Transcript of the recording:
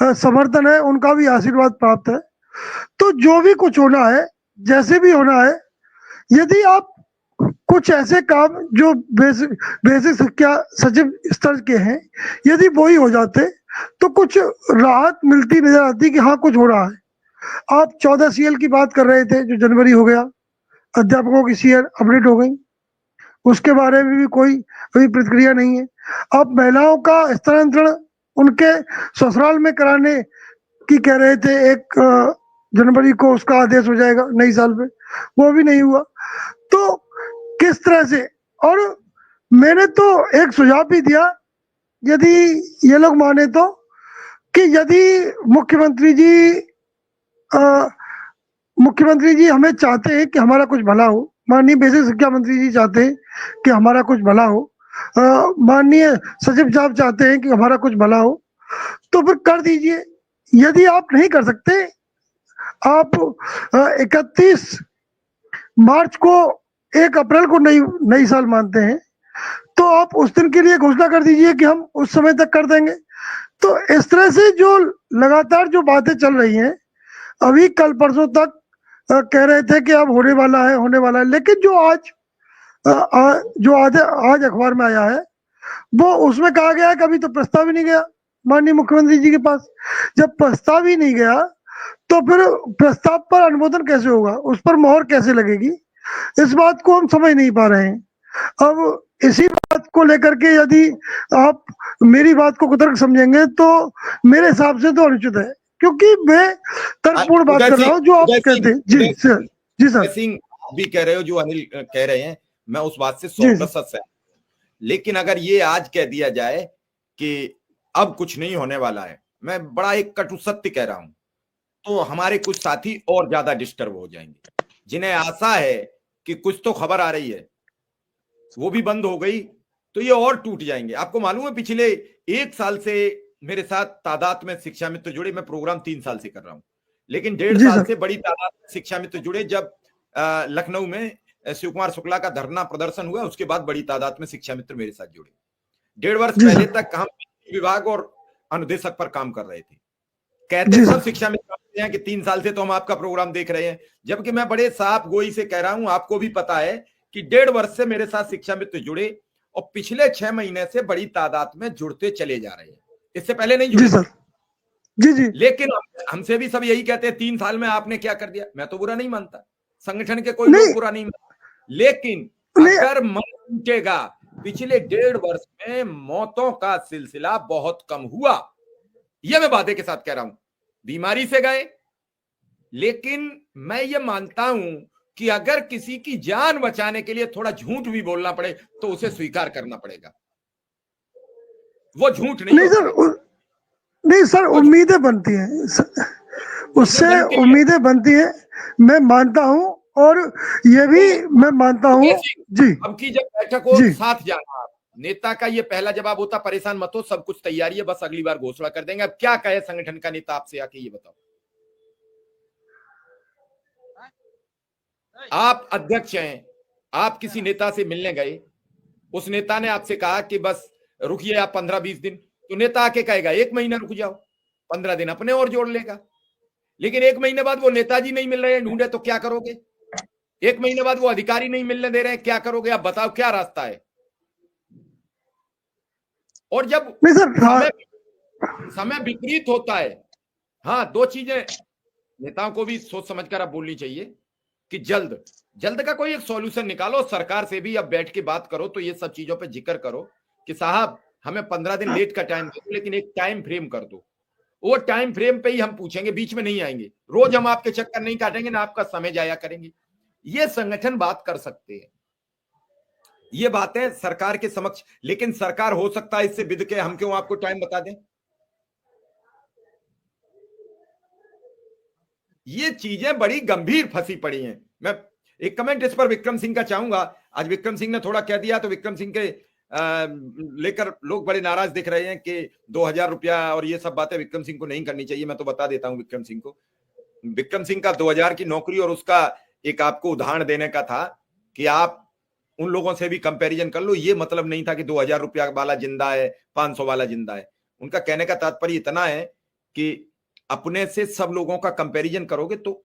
समर्थन है, उनका भी आशीर्वाद प्राप्त है। तो जो भी कुछ होना है, जैसे भी होना है, यदि आप कुछ ऐसे काम जो बेसिक बेसिक शिक्षा सचिव स्तर के हैं, यदि वही हो जाते तो कुछ राहत मिलती नजर आती कि हाँ कुछ हो रहा है। आप 14 CL की बात कर रहे थे, जो जनवरी हो गया, अध्यापकों की सीएल अपडेट हो गई, उसके बारे में भी कोई प्रतिक्रिया नहीं है। अब महिलाओं का स्थानांतरण उनके ससुराल में कराने की कह रहे थे, 1 जनवरी को उसका आदेश हो जाएगा नई साल पे, वो भी नहीं हुआ। तो किस तरह से, और मैंने तो एक सुझाव भी दिया, यदि ये लोग माने तो, कि यदि मुख्यमंत्री जी मुख्यमंत्री जी हमें चाहते हैं कि हमारा कुछ भला हो, माननीय बेसिक शिक्षा मंत्री जी चाहते हैं कि हमारा कुछ भला हो, माननीय सचिव साहब चाहते हैं कि हमारा कुछ भला हो, तो फिर कर दीजिए। यदि आप नहीं कर सकते, आप 31 मार्च को 1 अप्रैल को नई नई साल मानते हैं, तो आप उस दिन के लिए घोषणा कर दीजिए कि हम उस समय तक कर देंगे। तो इस तरह से जो लगातार जो बातें चल रही हैं, अभी कल परसों तक कह रहे थे कि अब होने वाला है, लेकिन जो आज अखबार में आया है, वो उसमें कहा गया है कि अभी तो प्रस्ताव ही नहीं गया माननीय मुख्यमंत्री जी के पास। जब प्रस्ताव ही नहीं गया, तो फिर प्रस्ताव पर अनुमोदन कैसे होगा, उस पर मोहर कैसे लगेगी, इस बात को हम समझ नहीं पा रहे हैं। अब इसी बात को लेकर के यदि आप मेरी बात को कुतर्क समझेंगे, तो मेरे हिसाब से तो अनुचित है, क्योंकि मैं तर्कपूर्ण बात कर रहा हूँ जो आप कहते हैं। जी सर, जी सर। सिंह भी कह रहे हो, जो अनिल कह रहे हैं, मैं उस बात से 100% सहमत। लेकिन अगर ये आज कह दिया जाए कि अब कुछ नहीं होने वाला है, मैं बड़ा एक कटु सत्य कह रहा हूं, तो हमारे कुछ साथी और ज्यादा डिस्टर्ब हो जाएंगे। जिन्हें आशा है कि कुछ तो खबर आ रही है, वो भी बंद हो गई, तो ये और टूट जाएंगे। आपको मालूम है, पिछले 1 साल से मेरे साथ तादाद में शिक्षा मित्र जुड़े। मैं प्रोग्राम 3 साल से कर रहा हूं, लेकिन 1.5 साल से बड़ी तादाद में शिक्षा मित्र जुड़े। जब लखनऊ में शिव कुमार शुक्ला का धरना प्रदर्शन हुआ, उसके बाद बड़ी तादाद में शिक्षा मित्र मेरे साथ जुड़े। 1.5 वर्ष पहले तक हम विभाग और अनुदेशक पर काम कर रहे थे। कहते सब शिक्षा मित्र हैं कि 3 साल से तो हम आपका प्रोग्राम देख रहे हैं, जबकि मैं बड़े साफ गोई से कह रहा हूं, आपको भी पता है कि 1.5 वर्ष से मेरे साथ शिक्षा मित्र जुड़े, और पिछले 6 महीने से बड़ी तादाद में जुड़ते चले जा रहे हैं। इससे पहले नहीं जुड़े। जी जी। लेकिन हमसे भी सब यही कहते हैं, 3 साल में आपने क्या कर दिया। मैं तो बुरा नहीं मानता, संगठन के कोई लोग बुरा नहीं मानता, लेकिन अगर मन टूटेगा, पिछले 1.5 वर्ष में मौतों का सिलसिला बहुत कम हुआ, यह मैं वादे के साथ कह रहा हूं। बीमारी से गए, लेकिन मैं ये मानता हूं कि अगर किसी की जान बचाने के लिए थोड़ा झूठ भी बोलना पड़े, तो उसे स्वीकार करना पड़ेगा। वो झूठ नहीं सर, नहीं सर, उम्मीदें बनती हैं, उससे उम्मीदें बनती हैं, मैं मानता हूं, और ये भी मैं मानता हूं। जी, अब की जब बैठक हो, साथ जाना। नेता का ये पहला जवाब होता, परेशान मत हो, सब कुछ तैयारी है, बस अगली बार घोषणा कर देंगे। अब क्या कहे संगठन का नेता आपसे आके, ये बताओ। आप अध्यक्ष हैं, आप किसी नेता से मिलने गए, उस नेता ने आपसे कहा कि बस रुकिए आप 15-20 दिन, तो नेता आके कहेगा 1 महीना रुक जाओ, 15 दिन अपने और जोड़ लेगा। लेकिन 1 महीने बाद वो नेताजी नहीं मिल रहे हैं, ढूंढे, तो क्या करोगे? 1 महीने बाद वो अधिकारी नहीं मिलने दे रहे हैं, क्या करोगे? आप बताओ, क्या रास्ता है? और जब समय विपरीत होता है, हाँ, 2 चीजें नेताओं को भी सोच समझकर आप बोलनी चाहिए कि जल्द का कोई एक सॉल्यूशन निकालो। सरकार से भी अब बैठ के बात करो, तो ये सब चीजों पे जिक्र करो कि साहब हमें 15 दिन लेट का टाइम दो, लेकिन एक टाइम फ्रेम कर दो। वो टाइम फ्रेम पे ही हम पूछेंगे, बीच में नहीं आएंगे। रोज हम आपके चक्कर नहीं काटेंगे, ना आपका समय जाया करेंगे। ये संगठन बात कर सकते हैं, ये बातें सरकार के समक्ष, लेकिन सरकार हो सकता है इससे बिद के हम क्यों आपको टाइम बता दें। ये चीजें बड़ी गंभीर फंसी पड़ी हैं। मैं एक कमेंट इस पर विक्रम सिंह का चाहूंगा। आज विक्रम सिंह ने थोड़ा कह दिया, तो विक्रम सिंह के लेकर लोग बड़े नाराज दिख रहे हैं कि 2000 रुपया और ये सब बातें विक्रम सिंह को नहीं करनी चाहिए। मैं तो बता देता हूं विक्रम सिंह को, विक्रम सिंह का 2000 की नौकरी, और उसका एक आपको उदाहरण देने का था कि आप उन लोगों से भी कंपैरिजन कर लो। ये मतलब नहीं था कि 2000 रुपया वाला जिंदा है, 500 वाला जिंदा है। उनका कहने का तात्पर्य इतना है कि अपने से सब लोगों का कंपैरिजन करोगे तो